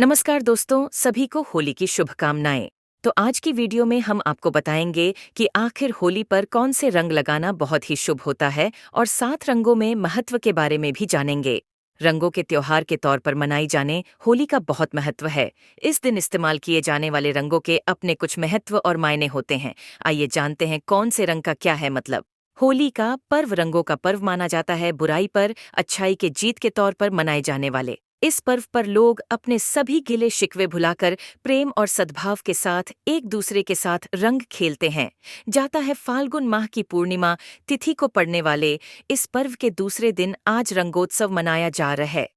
नमस्कार दोस्तों, सभी को होली की शुभकामनाएं। तो आज की वीडियो में हम आपको बताएंगे कि आखिर होली पर कौन से रंग लगाना बहुत ही शुभ होता है और 7 रंगों में महत्व के बारे में भी जानेंगे। रंगों के त्योहार के तौर पर मनाई जाने होली का बहुत महत्व है। इस दिन इस्तेमाल किए जाने वाले रंगों के अपने कुछ महत्व और मायने होते हैं। आइए जानते हैं कौन से रंग का क्या है मतलब। होली का पर्व रंगों का पर्व माना जाता है, बुराई पर अच्छाई के जीत के तौर पर मनाए जाने वाले। इस पर्व पर लोग अपने सभी गिले शिकवे भुलाकर प्रेम और सद्भाव के साथ एक दूसरे के साथ रंग खेलते हैं। जाता है फाल्गुन माह की पूर्णिमा तिथि को पड़ने वाले इस पर्व के दूसरे दिन आज रंगोत्सव मनाया जा रहा है।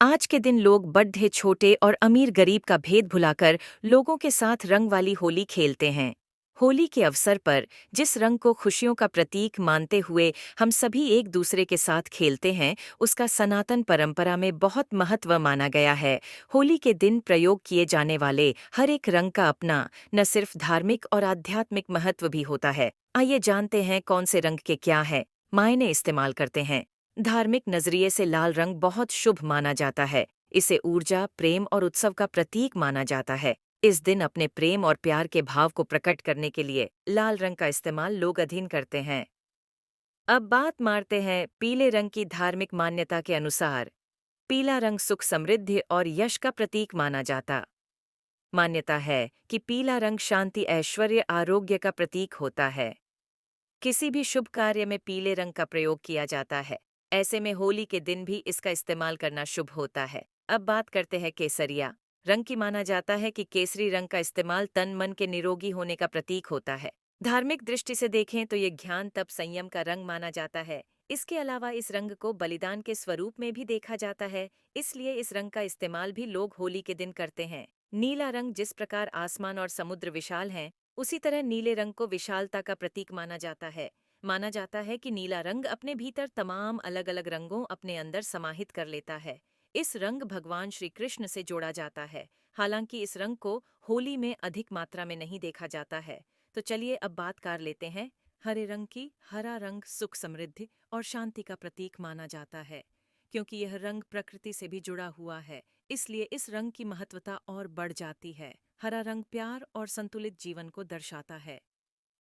आज के दिन लोग बड़े छोटे और अमीर गरीब का भेद भुलाकर लोगों के साथ रंग वाली होली खेलते हैं। होली के अवसर पर जिस रंग को खुशियों का प्रतीक मानते हुए हम सभी एक दूसरे के साथ खेलते हैं, उसका सनातन परंपरा में बहुत महत्व माना गया है। होली के दिन प्रयोग किए जाने वाले हर एक रंग का अपना न सिर्फ धार्मिक और आध्यात्मिक महत्व भी होता है। आइए जानते हैं कौन से रंग के क्या है मायने इस्तेमाल करते हैं। धार्मिक नजरिए से लाल रंग बहुत शुभ माना जाता है। इसे ऊर्जा, प्रेम और उत्सव का प्रतीक माना जाता है। इस दिन अपने प्रेम और प्यार के भाव को प्रकट करने के लिए लाल रंग का इस्तेमाल लोग अधीन करते हैं। अब बात मारते हैं पीले रंग की धार्मिक मान्यता के अनुसार। पीला रंग सुख, समृद्धि और यश का प्रतीक माना जाता। मान्यता है कि पीला रंग शांति, ऐश्वर्य, आरोग्य का प्रतीक होता है। किसी भी शुभ कार्य में पीले रंग का प्रयोग किया जाता है। ऐसे में होली के दिन भी इसका इस्तेमाल करना शुभ होता है। अब बात करते हैं केसरिया रंग की। माना जाता है कि केसरी रंग का इस्तेमाल तन मन के निरोगी होने का प्रतीक होता है। धार्मिक दृष्टि से देखें तो ये ज्ञान, तप, संयम का रंग माना जाता है। इसके अलावा इस रंग को बलिदान के स्वरूप में भी देखा जाता है, इसलिए इस रंग का इस्तेमाल भी लोग होली के दिन करते हैं। नीला रंग, जिस प्रकार आसमान और समुद्र विशाल हैं, उसी तरह नीले रंग को विशालता का प्रतीक माना जाता है। माना जाता है कि नीला रंग अपने भीतर तमाम अलग अलग रंगों अपने अंदर समाहित कर लेता है। इस रंग भगवान श्री कृष्ण से जोड़ा जाता है। हालांकि इस रंग को होली में अधिक मात्रा में नहीं देखा जाता है। तो चलिए अब बात कर लेते हैं हरे रंग की। हरा रंग सुख, समृद्धि और शांति का प्रतीक माना जाता है। क्योंकि यह रंग प्रकृति से भी जुड़ा हुआ है, इसलिए इस रंग की महत्वता और बढ़ जाती है। हरा रंग प्यार और संतुलित जीवन को दर्शाता है।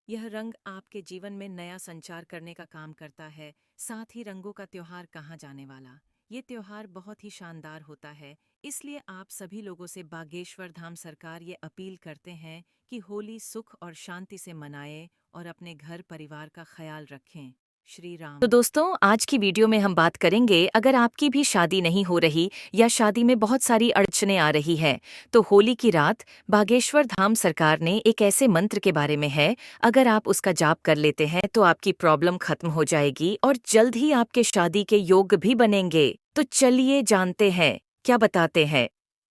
यह रंग आपके जीवन में नया संचार करने का काम करता है। साथ ही रंगों का त्योहार कहा जाने वाला ये त्योहार बहुत ही शानदार होता है। इसलिए आप सभी लोगों से बागेश्वर धाम सरकार ये अपील करते हैं कि होली सुख और शांति से मनाएं और अपने घर परिवार का ख्याल रखें। श्री राम। तो दोस्तों, आज की वीडियो में हम बात करेंगे, अगर आपकी भी शादी नहीं हो रही या शादी में बहुत सारी अड़चनें आ रही है, तो होली की रात बागेश्वर धाम सरकार ने एक ऐसे मंत्र के बारे में है। अगर आप उसका जाप कर लेते हैं तो आपकी प्रॉब्लम खत्म हो जाएगी और जल्द ही आपके शादी के योग भी बनेंगे। तो चलिए जानते हैं क्या बताते हैं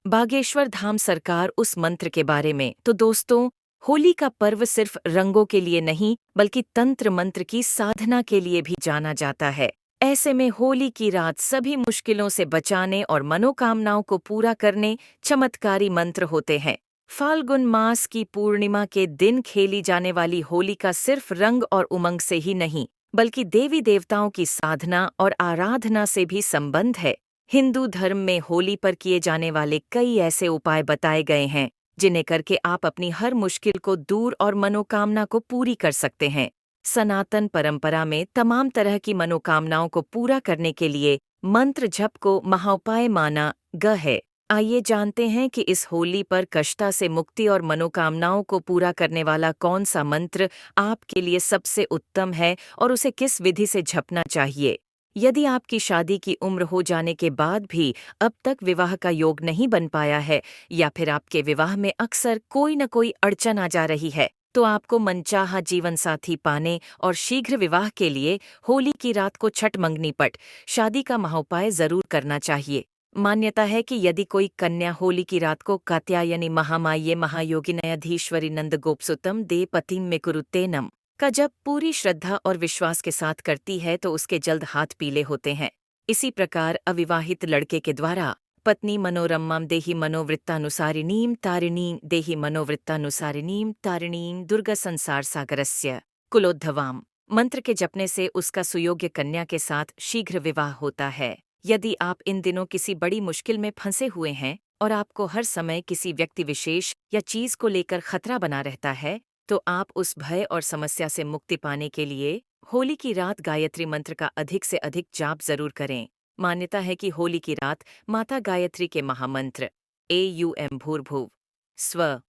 बागेश्वर धाम सरकार उस मंत्र के बारे में। तो दोस्तों, होली का पर्व सिर्फ रंगों के लिए नहीं बल्कि तंत्र मंत्र की साधना के लिए भी जाना जाता है। ऐसे में होली की रात सभी मुश्किलों से बचाने और मनोकामनाओं को पूरा करने चमत्कारी मंत्र होते हैं। फाल्गुन मास की पूर्णिमा के दिन खेली जाने वाली होली का सिर्फ रंग और उमंग से ही नहीं बल्कि देवी देवताओं की साधना और आराधना से भी संबंध है। हिंदू धर्म में होली पर किए जाने वाले कई ऐसे उपाय बताए गए हैं जिन्हें करके आप अपनी हर मुश्किल को दूर और मनोकामना को पूरी कर सकते हैं। सनातन परंपरा में तमाम तरह की मनोकामनाओं को पूरा करने के लिए मंत्र जप को महाउपाय माना गया है। आइए जानते हैं कि इस होली पर कष्टा से मुक्ति और मनोकामनाओं को पूरा करने वाला कौन सा मंत्र आपके लिए सबसे उत्तम है और उसे किस विधि से जपना चाहिए। यदि आपकी शादी की उम्र हो जाने के बाद भी अब तक विवाह का योग नहीं बन पाया है या फिर आपके विवाह में अक्सर कोई न कोई अड़चन आ जा रही है, तो आपको मनचाहा जीवन साथी पाने और शीघ्र विवाह के लिए होली की रात को छठ मंगनी पट शादी का महाउपाय जरूर करना चाहिए। मान्यता है कि यदि कोई कन्या होली की रात को कात्यायनी महामाये महायोगिनयधीश्वरी नंद गोपसुतम दे पतिम में कुरुतेनम का जब पूरी श्रद्धा और विश्वास के साथ करती है तो उसके जल्द हाथ पीले होते हैं। इसी प्रकार अविवाहित लड़के के द्वारा पत्नी मनोरमाम देहि मनोवृत्तानुसारिणीम तारिणीम देहि मनोवृत्तानुसारिणीम तारिणीम दुर्गा संसार सागरस्य कुलोद्धवाम मंत्र के जपने से उसका सुयोग्य कन्या के साथ शीघ्र विवाह होता है। यदि आप इन दिनों किसी बड़ी मुश्किल में फंसे हुए हैं और आपको हर समय किसी व्यक्ति विशेष या चीज को लेकर खतरा बना रहता है, तो आप उस भय और समस्या से मुक्ति पाने के लिए होली की रात गायत्री मंत्र का अधिक से अधिक जाप जरूर करें। मान्यता है कि होली की रात माता गायत्री के महामंत्र एयूएम भूर्भुव स्व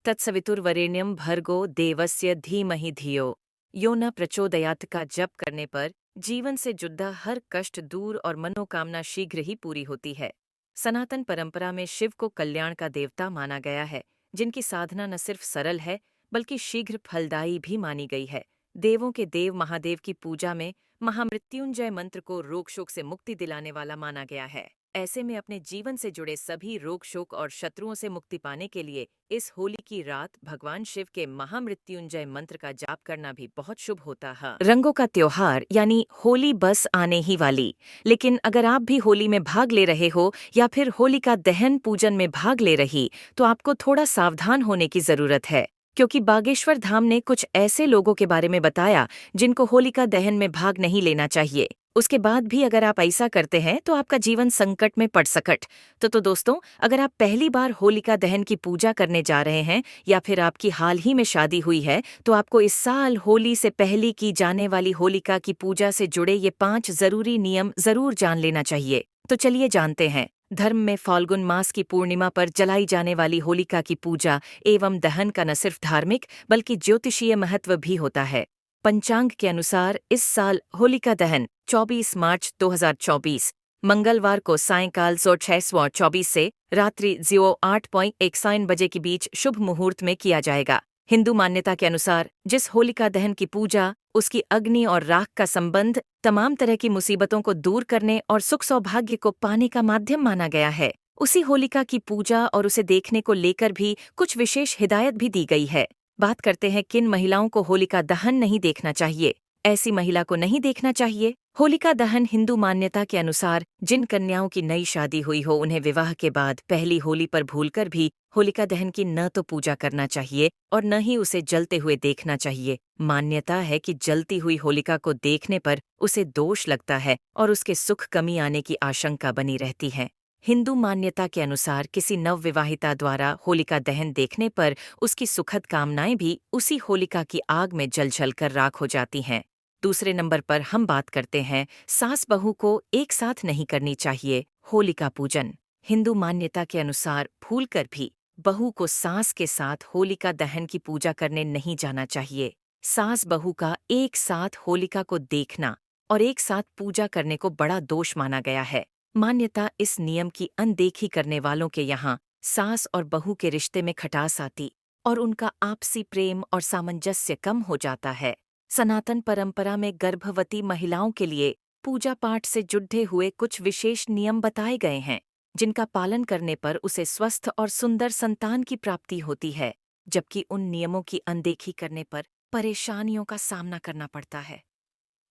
तत्सवितुर्वरेण्यम भर्गो देवस्य धीमहि धियो यो न प्रचोदयात का जप करने पर जीवन से जुड़ा हर कष्ट दूर और मनोकामना शीघ्र ही पूरी होती है। सनातन परंपरा में शिव को कल्याण का देवता माना गया है, जिनकी साधना न सिर्फ सरल है बल्कि शीघ्र फलदायी भी मानी गई है। देवों के देव महादेव की पूजा में महामृत्युंजय मंत्र को रोग शोक से मुक्ति दिलाने वाला माना गया है। ऐसे में अपने जीवन से जुड़े सभी रोग शोक और शत्रुओं से मुक्ति पाने के लिए इस होली की रात भगवान शिव के महामृत्युंजय मंत्र का जाप करना भी बहुत शुभ होता है। रंगों का त्योहार यानी होली बस आने ही वाली, लेकिन अगर आप भी होली में भाग ले रहे हो या फिर होलिका दहन पूजन में भाग ले रही, तो आपको थोड़ा सावधान होने की जरूरत है, क्योंकि बागेश्वर धाम ने कुछ ऐसे लोगों के बारे में बताया जिनको होलिका दहन में भाग नहीं लेना चाहिए। उसके बाद भी अगर आप ऐसा करते हैं तो आपका जीवन संकट में पड़ सकट। तो दोस्तों, अगर आप पहली बार होलिका दहन की पूजा करने जा रहे हैं या फिर आपकी हाल ही में शादी हुई है, तो आपको इस साल होली से पहले की जाने वाली होलिका की पूजा से जुड़े ये 5 जरूरी नियम जरूर जान लेना चाहिए। तो चलिए जानते हैं। धर्म में फाल्गुन मास की पूर्णिमा पर जलाई जाने वाली होलिका की पूजा एवं दहन का न सिर्फ धार्मिक बल्कि ज्योतिषीय महत्व भी होता है। पंचांग के अनुसार इस साल होलिका दहन 24 मार्च 2024 मंगलवार को सायंकाल 6:24 से रात्रि 08:61 बजे के बीच शुभ मुहूर्त में किया जाएगा। हिंदू मान्यता के अनुसार जिस होलिका दहन की पूजा, उसकी अग्नि और राख का संबंध तमाम तरह की मुसीबतों को दूर करने और सुख सौभाग्य को पाने का माध्यम माना गया है, उसी होलिका की पूजा और उसे देखने को लेकर भी कुछ विशेष हिदायत भी दी गई है। बात करते हैं किन महिलाओं को होलिका दहन नहीं देखना चाहिए। ऐसी महिला को नहीं देखना चाहिए। होलिका दहन हिंदू मान्यता के अनुसार जिन कन्याओं की नई शादी हुई हो, उन्हें विवाह के बाद पहली होली पर भूलकर भी होलिका दहन की न तो पूजा करना चाहिए और न ही उसे जलते हुए देखना चाहिए। मान्यता है कि जलती हुई होलिका को देखने पर उसे दोष लगता है और उसके सुख कमी आने की आशंका बनी रहती है। हिंदू मान्यता के अनुसार किसी नवविवाहिता द्वारा होलिका दहन देखने पर उसकी सुखद कामनाएं भी उसी होलिका की आग में जल कर राख हो जाती हैं। दूसरे नंबर पर हम बात करते हैं सास बहू को एक साथ नहीं करनी चाहिए होलिका पूजन। हिंदू मान्यता के अनुसार भूलकर भी बहू को सास के साथ होलिका दहन की पूजा करने नहीं जाना चाहिए। सास बहू का एक साथ होलिका को देखना और एक साथ पूजा करने को बड़ा दोष माना गया है। मान्यता इस नियम की अनदेखी करने वालों के यहाँ सास और बहू के रिश्ते में खटास आती और उनका आपसी प्रेम और सामंजस्य कम हो जाता है। सनातन परंपरा में गर्भवती महिलाओं के लिए पूजा पाठ से जुड़े हुए कुछ विशेष नियम बताए गए हैं, जिनका पालन करने पर उसे स्वस्थ और सुंदर संतान की प्राप्ति होती है, जबकि उन नियमों की अनदेखी करने पर परेशानियों का सामना करना पड़ता है।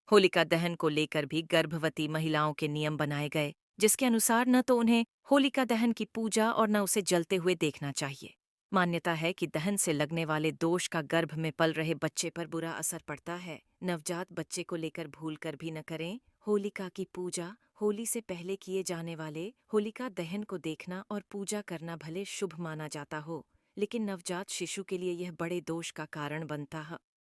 होलिका दहन को लेकर भी गर्भवती महिलाओं के नियम बनाए गए, जिसके अनुसार न तो उन्हें होलिका दहन की पूजा और न उसे जलते हुए देखना चाहिए। मान्यता है कि दहन से लगने वाले दोष का गर्भ में पल रहे बच्चे पर बुरा असर पड़ता है। नवजात बच्चे को लेकर भूलकर भी न करें होलिका की पूजा। होली से पहले किए जाने वाले होलिका दहन को देखना और पूजा करना भले शुभ माना जाता हो, लेकिन नवजात शिशु के लिए यह बड़े दोष का कारण बनता है।